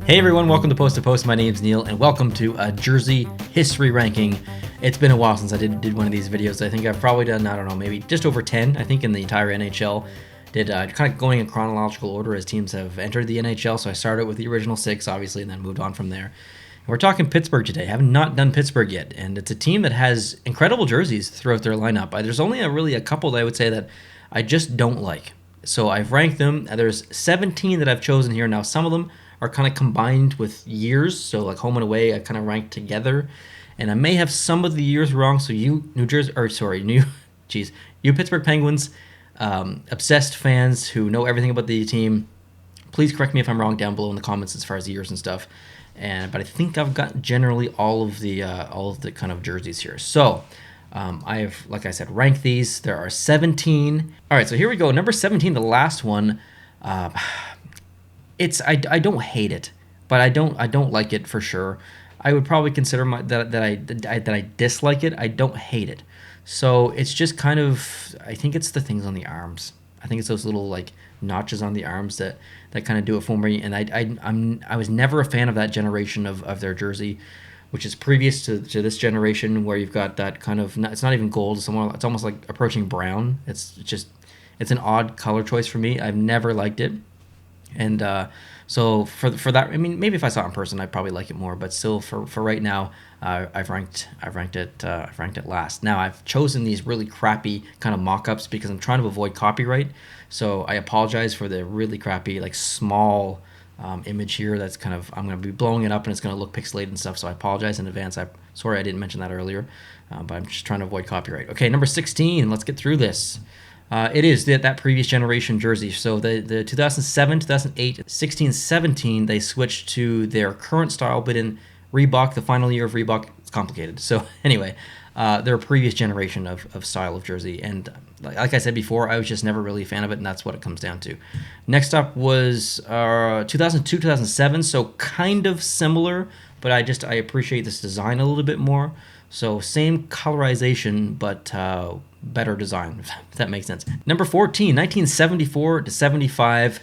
Hey everyone, welcome to Post to Post. My name's Neil, and welcome to a jersey history ranking. It's been a while since I did one of these videos. I think I've probably done, I don't know, maybe just over 10, I think, in the entire NHL. Did kind of going in chronological order as teams have entered the NHL. So I started with the original 6, obviously, and then moved on from there. And we're talking Pittsburgh today. I have not done Pittsburgh yet, and it's a team that has incredible jerseys throughout their lineup. There's only really a couple that I would say that I just don't like. So I've ranked them. There's 17 that I've chosen here. Now, some of them are kind of combined with years, so like home and away I kind of ranked together, and I may have some of the years wrong. So you Pittsburgh Penguins obsessed fans who know everything about the team, please correct me if I'm wrong down below in the comments as far as years and stuff. But I think I've got generally all of the kind of jerseys here. So I've, like I said, ranked these. There are 17. All right, so here we go. Number 17, the last one. I don't hate it, but I don't like it for sure. I would probably consider that I dislike it. I don't hate it. So it's just kind of, I think it's the things on the arms. I think it's those little like notches on the arms that kind of do it for me. And I was never a fan of that generation of their jersey, which is previous to this generation, where you've got that kind of, it's not even gold. It's almost like approaching brown. It's an odd color choice for me. I've never liked it. And so for that, I mean, maybe if I saw it in person, I'd probably like it more. But still, for right now, I've ranked it last. Now I've chosen these really crappy kind of mock-ups because I'm trying to avoid copyright. So I apologize for the really crappy, like small image here. That's kind of, I'm going to be blowing it up and it's going to look pixelated and stuff. So I apologize in advance. Sorry I didn't mention that earlier, but I'm just trying to avoid copyright. Okay, number 16. Let's get through this. It is that previous generation jersey. So the 2007, 2008, 16, 17, they switched to their current style, but in Reebok, the final year of Reebok, it's complicated. So anyway, their previous generation of style of jersey. And like I said before, I was just never really a fan of it, and that's what it comes down to. Next up was 2002, 2007, so kind of similar, but I appreciate this design a little bit more. So same colorization, but better design, if that makes sense. Number 14, 1974 to 75.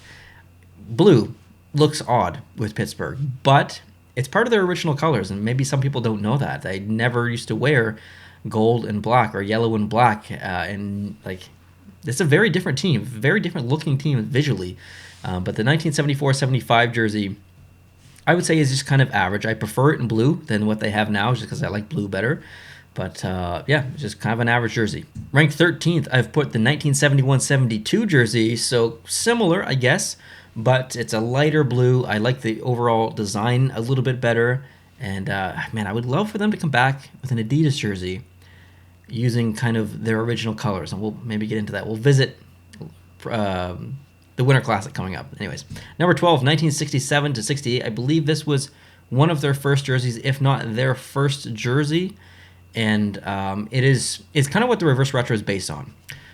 Blue looks odd with Pittsburgh, but it's part of their original colors, and maybe some people don't know that. They never used to wear gold and black or yellow and black, and like, it's a very different team, very different looking team visually. But the 1974-75 jersey, I would say, is just kind of average. I prefer it in blue than what they have now, just because I like blue better. But yeah, just kind of an average jersey. Ranked 13th, I've put the 1971-72 jersey, so similar, I guess, but it's a lighter blue. I like the overall design a little bit better. And man, I would love for them to come back with an Adidas jersey using kind of their original colors, and we'll maybe get into that. We'll visit the Winter Classic coming up. Anyways, number 12, 1967 to 68. I believe this was one of their first jerseys, if not their first jersey. And it's kind of what the reverse retro is based on.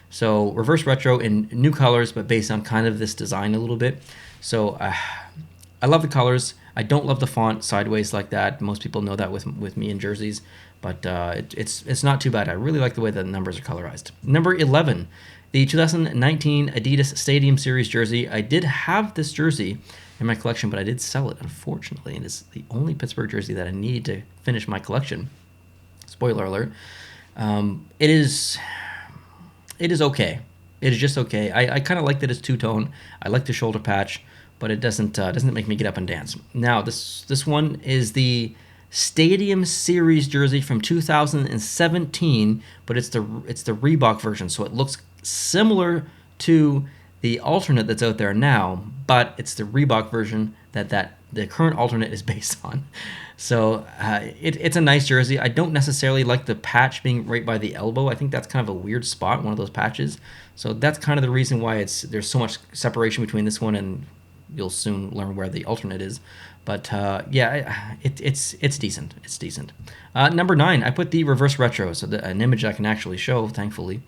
So reverse retro in new colors, but based on kind of this design a little bit. So I love the colors. I don't love the font sideways like that. Most people know that with me in jerseys, but it's not too bad. I really like the way the numbers are colorized. Number 11, the 2019 Adidas Stadium Series jersey. I did have this jersey in my collection, but I did sell it, unfortunately, and it's the only Pittsburgh jersey that I need to finish my collection. Spoiler alert. It is okay. It is just okay. I kind of like that it's two-tone. I like the shoulder patch, but it doesn't make me get up and dance. Now, this one is the Stadium Series jersey from 2017, but it's the Reebok version, so it looks similar to the alternate that's out there now, but it's the Reebok version that the current alternate is based on. So it's a nice jersey. I don't necessarily like the patch being right by the elbow. I think that's kind of a weird spot, one of those patches. So that's kind of the reason why there's so much separation between this one, and you'll soon learn where the alternate is. But yeah, it's decent. It's decent. Number 9, I put the reverse retro, so an image I can actually show, thankfully.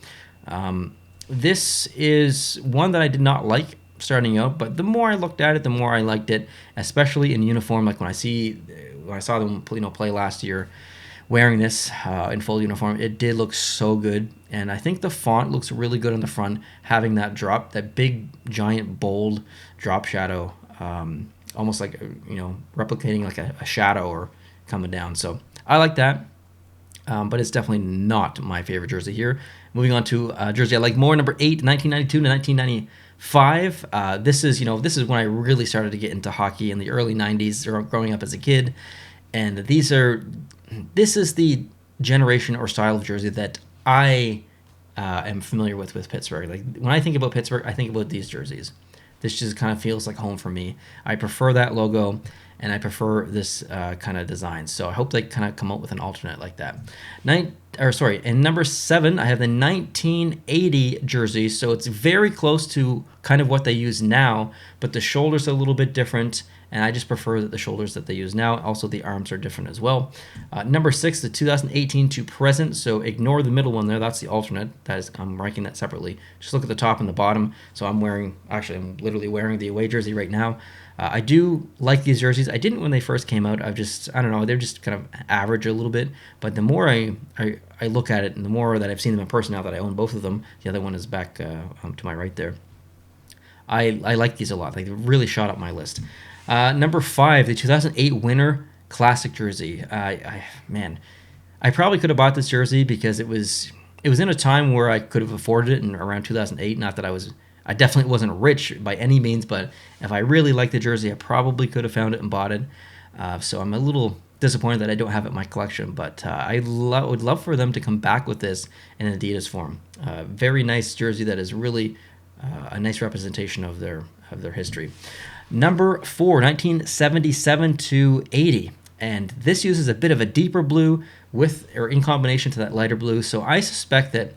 This is one that I did not like starting out, but the more I looked at it, the more I liked it, especially in uniform. Like when I saw them play last year wearing this in full uniform, it did look so good. And I think the font looks really good on the front, having that big, giant, bold drop shadow almost like, replicating like a shadow or coming down. So I like that. But it's definitely not my favorite jersey here. Moving on to jersey I like more, number 8, 1992 to 1995. This is when I really started to get into hockey in the early 90s, or growing up as a kid. And this is the generation or style of jersey that I am familiar with Pittsburgh. Like, when I think about Pittsburgh, I think about these jerseys. This just kind of feels like home for me. I prefer that logo, and I prefer this kind of design. So I hope they kind of come up with an alternate like that. In number 7, I have the 1980 jersey. So it's very close to kind of what they use now, but the shoulders are a little bit different, and I just prefer the shoulders that they use now. Also, the arms are different as well. Number 6, the 2018 to present. So ignore the middle one there. That's the alternate. I'm ranking that separately. Just look at the top and the bottom. So I'm literally wearing the away jersey right now. I do like these jerseys. I didn't when they first came out. I don't know, they're just kind of average a little bit. But the more I look at it, and the more that I've seen them in person now that I own both of them, the other one is back to my right there. I like these a lot. Like, they really shot up my list. Number 5, the 2008 Winter Classic jersey. I probably could have bought this jersey because it was in a time where I could have afforded it in around 2008. Not that I definitely wasn't rich by any means, but if I really liked the jersey, I probably could have found it and bought it. So I'm a little disappointed that I don't have it in my collection, but I would love for them to come back with this in Adidas form. Very nice jersey that is really a nice representation of their history. Number 4, 1977 to 80. And this uses a bit of a deeper blue in combination to that lighter blue. So I suspect that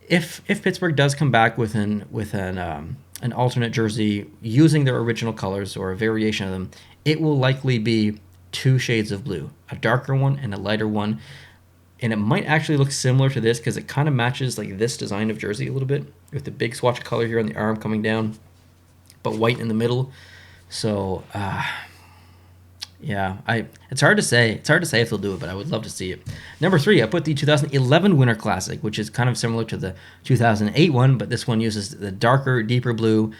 if Pittsburgh does come back with an alternate jersey using their original colors or a variation of them, it will likely be 2 shades of blue, a darker one and a lighter one. And it might actually look similar to this because it kind of matches like this design of jersey a little bit, with the big swatch of color here on the arm coming down, but white in the middle. So it's hard to say. It's hard to say if they'll do it, but I would love to see it. Number 3, I put the 2011 Winter Classic, which is kind of similar to the 2008 one, but this one uses the darker, deeper blue.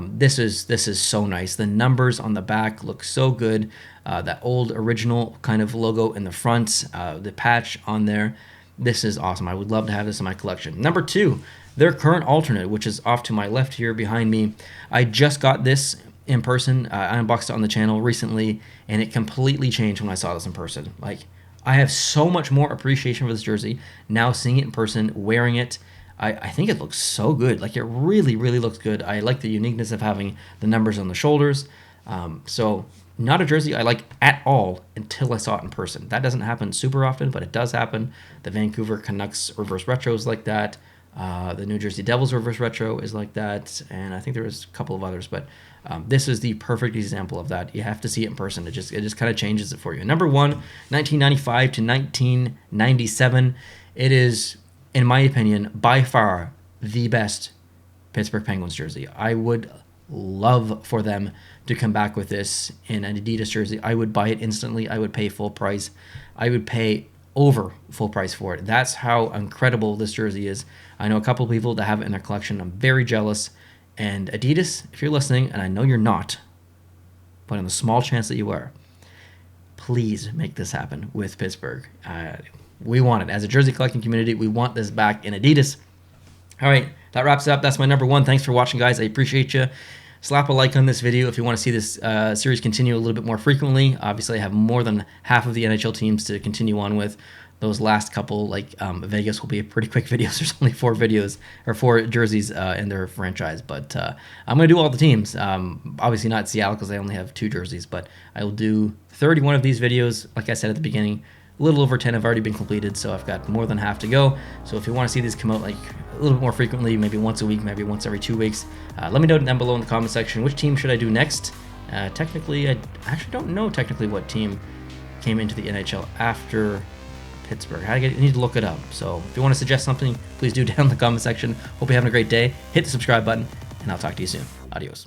This is so nice. The numbers on the back look so good. That old original kind of logo in the front, the patch on there. This is awesome. I would love to have this in my collection. Number 2, their current alternate, which is off to my left here behind me. I just got this in person. I unboxed it on the channel recently, and it completely changed when I saw this in person. Like, I have so much more appreciation for this jersey now seeing it in person, wearing it. I think it looks so good. Like, it really, really looks good. I like the uniqueness of having the numbers on the shoulders. So not a jersey I like at all until I saw it in person. That doesn't happen super often, but it does happen. The Vancouver Canucks reverse retro is like that. The New Jersey Devils reverse retro is like that, and I think there was a couple of others, but this is the perfect example of that. You have to see it in person. It just kind of changes it for you. Number 1, 1995 to 1997. It is, in my opinion, by far the best Pittsburgh Penguins jersey. I would love for them to come back with this in an Adidas jersey. I would buy it instantly. I would pay full price. I would pay over full price for it. That's how incredible this jersey is. I know a couple of people that have it in their collection. I'm very jealous. And Adidas, if you're listening, and I know you're not, but on the small chance that you are, please make this happen with Pittsburgh. We want it. As a jersey collecting community, we want this back in Adidas. All right, that wraps it up. That's my number 1. Thanks for watching, guys. I appreciate you. Slap a like on this video if you want to see this series continue a little bit more frequently. Obviously, I have more than half of the NHL teams to continue on with. Those last couple, like Vegas, will be a pretty quick videos. There's only 4 jerseys in their franchise. But I'm going to do all the teams. Obviously not Seattle because I only have 2 jerseys. But I will do 31 of these videos. Like I said at the beginning, a little over 10 have already been completed, so I've got more than half to go. So if you want to see these come out like a little bit more frequently, maybe once a week, maybe once every 2 weeks, let me know down below in the comment section which team should I do next. Technically, I actually don't know what team came into the NHL after Pittsburgh. I need to look it up. So if you want to suggest something, please do down in the comment section. Hope you're having a great day. Hit the subscribe button, and I'll talk to you soon. Adios.